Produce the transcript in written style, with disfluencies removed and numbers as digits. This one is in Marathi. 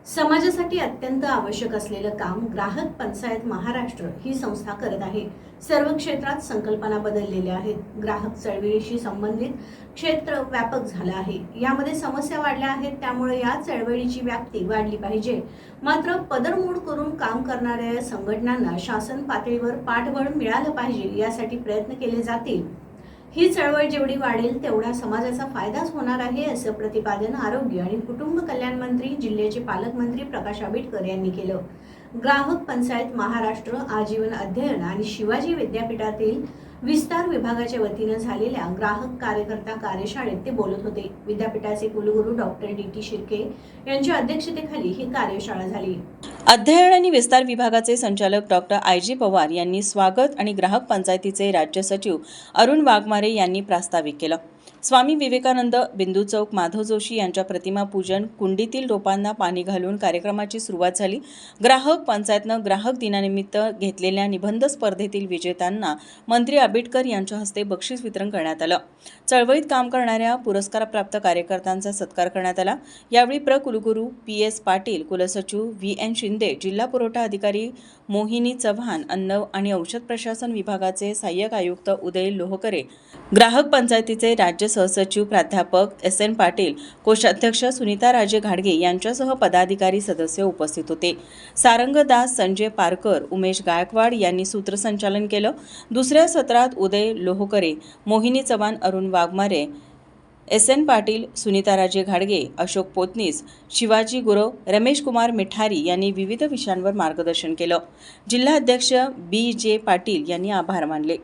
समाजासाठी अत्यंत आवश्यक असलेलं काम ग्राहक पंचायत महाराष्ट्र ही संस्था करत आहे। सर्व क्षेत्रात संकल्पना बदललेल्या आहेत। ग्राहक चळवळीशी संबंधित क्षेत्र व्यापक झालं आहे। यामध्ये समस्या वाढल्या आहेत, त्यामुळे या चळवळीची व्याप्ती वाढली पाहिजे। मात्र पदरमोड करून काम करणाऱ्या संघटनांना शासन पातळीवर पाठबळ मिळालं पाहिजे, यासाठी प्रयत्न केले जातील। ही चळवळ जेवढी वाढेल तेवढा समाजाचा फायदाच होणार आहे, असं प्रतिपादन आरोग्य आणि कुटुंब कल्याण मंत्री जिल्ह्याचे पालकमंत्री प्रकाश आंबेडकर यांनी केलं। ग्राहक पंचायत महाराष्ट्र आजीवन अध्ययन आणि शिवाजी विद्यापीठातील विस्तार विभागाच्या वतीने झालेल्या ग्राहक कार्यकर्ता कार्यशाळेत ते बोलत होते। विद्यापीठाचे कुलगुरू डॉक्टर डी.टी. शिर्के यांच्या अध्यक्षतेखाली ही कार्यशाळा झाली। अध्ययन आणि विस्तार विभागाचे संचालक डॉक्टर आय.जी. पवार यांनी स्वागत आणि ग्राहक पंचायतीचे राज्य सचिव अरुण वाघमारे यांनी प्रास्ताविक केलं। स्वामी विवेकानंद, बिंदू चौक, माधव जोशी यांच्या प्रतिमा पूजन, कुंडीतील रोपांना पाणी घालून कार्यक्रमाची सुरुवात झाली। ग्राहक पंचायतनं ग्राहक दिनानिमित्त घेतलेल्या निबंध स्पर्धेतील विजेत्यांना मंत्री आंबेडकर यांच्या हस्ते बक्षीस वितरण करण्यात आलं। चळवळीत काम करणाऱ्या पुरस्कारप्राप्त कार्यकर्त्यांचा सत्कार करण्यात आला। यावेळी कुलगुरू पी.एस. पाटील, कुलसचिव व्ही.एन. शिंदे, जिल्हा पुरवठा अधिकारी मोहिनी चव्हाण, अन्न आणि औषध प्रशासन विभागाचे सहाय्यक आयुक्त उदय लोहकरे, ग्राहक पंचायतीचे राज्य सहसचिव प्राध्यापक एस.एन. पाटील, कोषाध्यक्ष सुनीता राजे घाडगे यांच्यासह पदाधिकारी सदस्य उपस्थित होते। सारंग दास, संजय पारकर, उमेश गायकवाड यांनी सूत्रसंचालन केलं। दुसऱ्या सत्रात उदय लोहकरे, मोहिनी चव्हाण, अरुण वाघमारे, एस.एन. पाटील, सुनीता राजे घाडगे, अशोक पोतनीस, शिवाजी गुरव, रमेश कुमार मिठारी यांनी विविध विषयांवर मार्गदर्शन केलं। जिल्हाध्यक्ष बी.जे. पाटील यांनी आभार मानले।